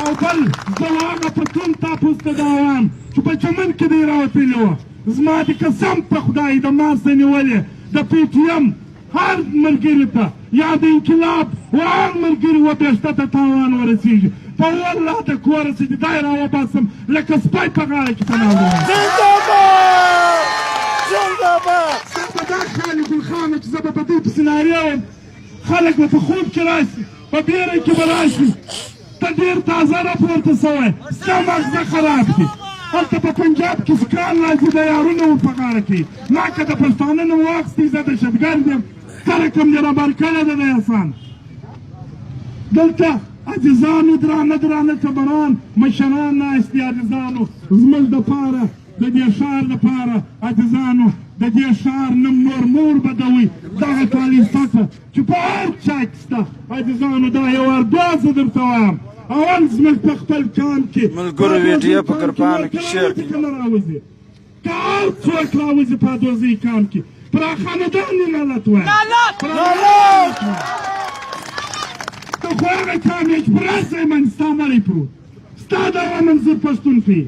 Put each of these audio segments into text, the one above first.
او بل زه هغه پښتون تاپوس ته دا وایم چې په چمن کې دی راوتلي وه زما د قسم په خدای د ما څه نیولې د پی ټي ایم هر ملګري ته یا د انقلاب و هر ملګري وبېشته ته تاوان ورسېږي په والله د کوره چې د دی راوباسم لکه سپی په غاړه کې تناولی ستا به دا خیال ګلخانه چې زه به په دې پسې نارې وم خلک به په خوب کې راشي په بیره کې به راشي ته ډېر تازه راپورته سوی ستا مغزه خراب دي هلته په پنجاب کې سکران راځي د یارونه ور په غاړه کوي ما که د پښتانه نوم واخیستې زه دهشتګرد یم ته رقم دې رابر کړی ده د احسان دلته عزیزانو درانه درانه خبران مشران ناست دي عزیزانو زموږ دپاره د دې ښار دپاره عزیزانو د دې ښار نوم نور مور بدوي دغه تعلیم سطحه چې په هر چا کې شته عزیزانو دا یو وار بیا زه درته وایم اول زموږ په خپل کان کې ملګرو ویډیو په کرپانو کې شیر کړي که نه راوځي که هر څوک راوځي په دوزۍ کان کې پر خاندان یې نالت وایم ته خو هغه کام یې چې پر هر ځای باندې ستا مړی پروت ستا دغه منظور پښتون پرې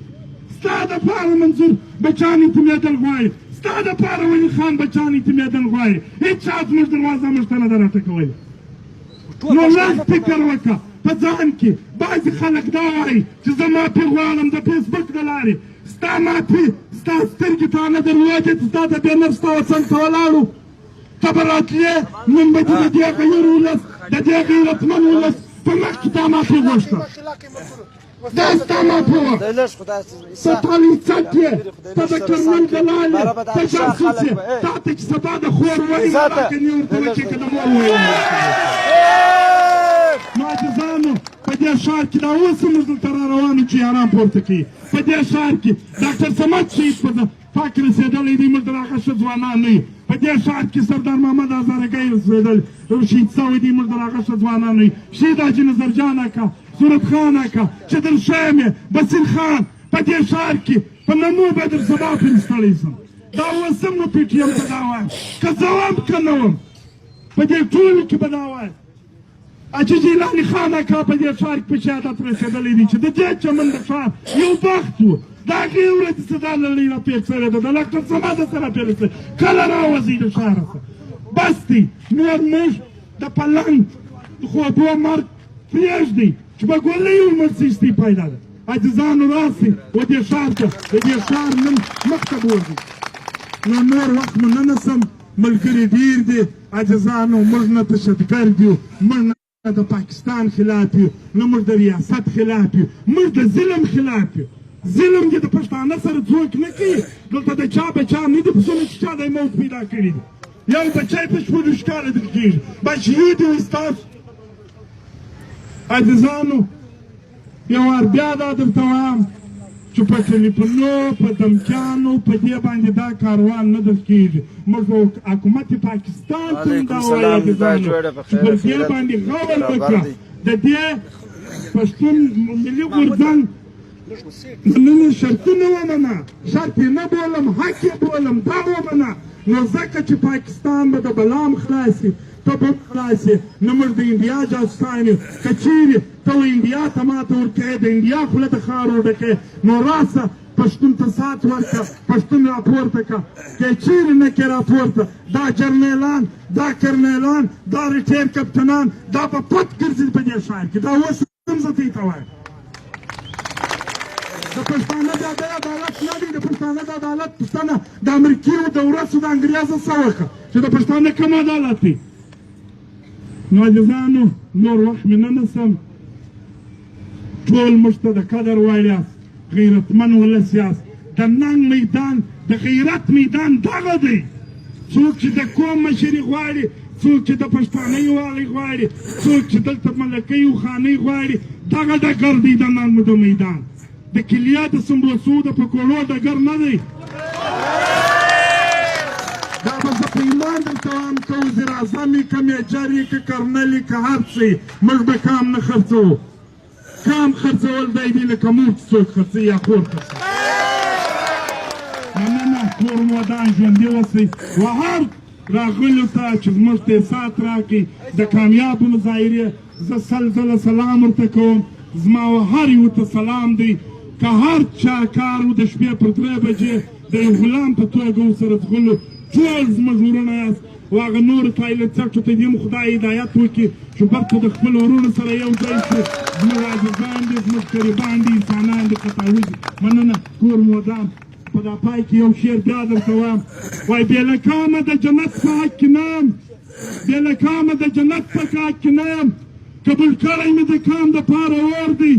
ستا دپاره منظور بچیان اعتمېدل غواړي ستا دپاره ولي خان بچیان اعتمېدل غواړي هېڅ چا زموږ دروازه موږ ته نه ده راټکولې نو لږ فکر وکړه په ځان کې بعضې خلک دا وایي چې زه معافي غواړم د فیسبوک د لارې ستا معافي ستا سترګې تا نه درلودې چې ستا د بې نفس ته وڅنګ ته ولاړو ته به راتلې نن به دې د دې غیر ولس د دې غیرتمن ولس په مخ کې تا معافي غوښته دا ستا معافي وه ته تعلیمڅک یې ته د کرنل دلال یې ته جاسوس یې تا ته چې سبا د خور وایي راکه نې ورته وکړې که د مور وایي نو عزیزانو په دې ښار کې دا اوس هم موږ دلته را روان یو چې یاران پورته کوي په دې ښار کې ډاکټر صمد شهید په فاک رسېدلی دی موږ د هغه ښه ځوانان نه یو په دې ښار کې سردار محمد هزارګی رسېدلی شهید سوی دی موږ د هغه ښه ځوانان نه یو شهید حاجي نظرجان اکا صورت خان اکا چدر شیم بصیر خان په دې ښار کې په نمو به در سبا فرستلی سم دا اوس هم نو پي ټي ایم ته دا وایم که زه وم که نه وم په دې ټولو کې به دا وایم حاجي جیلاني خان اکا په دې ښار کې په شهادت رسېدلی دی چې د دې چمن د ښار یو بخت و د هغې ورځې څه دا لړۍ راپېښ شوې ده د ډاکټر صمد څه راپېښ شوې کله راوځئ د ښاره څخه بس دی نور موږ د پلنګ د خوبو مرګ پرېږدئ چې په ګولیو موږ څه پیدا ده عزیزانو راسئ و دې ښار ته د دې ښار نن مخته بوځئ نو نور وخت مو نه نسم ملګري ډېر دي عزیزانو موږ نه تشددګرد یو موږ نه د پاکستان خلاف یو نه موږ د ریاست خلاف یو موږ د ظلم خلاف یو ظلم دې د پښتانه سره څوک نه کوي دلته د چا بچا نه دي پسونه چې چا دی موت پیدا کړي دي یو بچی په شپږ کاله دلته کېږي بچیو دي ستاسو عزیزانو یو وار بیا دا درته وایم چې په ټلیفونو په دمکیانو په دې باندې دا کاروان نه در کېږي موږ حکومت پاکستان ته هم دا وایو عزیزانو چې پر دې باندې غور وکړه د دې پښتون ملي غورځنګ نن شرطونه ومنه شرط یې نه بولم حق یې بولم دا ومنه نو ځکه چې پاکستان به د بلام خلاصي ته به هم خلاصې نه موږ د انډیا جاسوسان یو که چیرې ته انډیا ته ماته ورکوې د انډیا خوله د خاورو ډکوې نو راسه پښتون ته سات ورکړه پښتون راپورته کړه که یې چیرې نه کړې راپورته دا جرنیلان دا کرنیلان دا ریټیر کپټنان دا به پټ ګرځي په دې ښار کې دا اوس هم زه دې ته وایم د پښتانه د عدالت نه دی د پښتانه د عدالت پوښتنه د امریکې د ورځو د انګریزه څه وکړه چې د پښتانه کوم عدالت دی نو عزیزانو نور وخت مې نه نسم ټول موږ ته د قدر ویل یاست غیرتمن ولس یاست د ننګ میدان د غیرت میدان دغه دی څوک چې د قوم مشري غواړي څوک چې د پښتانۍ والی غواړي څوک چې دلته ملکۍ او خانۍ غواړي دغه ډګر دی د ننګ د میدان د کلیا د سمبوسو د پکوړو ډګر نه دی دا به زه په ایمان درته وایم که وزیر اعظم یې که میجر یې که کرنل یې که هر څه یې موږ به کام نه خرڅوو کام خرڅول دی دی لکه موږ چې څوک خرڅوي یا خور خرڅوي مننه کور مو ودان ژوندي اوسئ و هر راغلو ته چې زموږ ته سات راکړي د کامیابو مظاهرې زه سل ځله سلام ورته کوم زما او هر یو ته سلام دی که هر چا کار و د شپې پر 3 بجې د یو غلام په توګه ورسره ځغلو ټول زموږ ورونه یاست او هغه نورو ټایلټ څټو ته دې هم خدای هدایت وکړي چې برته د خپلو ورونو سره یو ځای شي زموږ عزیزان دي زموږ قریبان دي انسانان دي قطاوي دي مننه کور مودام په دا پای کې یو شعر بیا درته وایم وایي بې له کامه د جنت په حق کې نه یم بې له کامه د جنت په حق کې نه یم قبول کړی مې د کام دپاره اور دی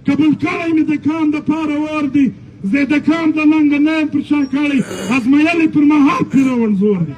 قبول کړی مې د کام دپاره اور دی زه د کام د ننګه نه یم پر شا کړی ازمایلی پر مهار پېرول زور دی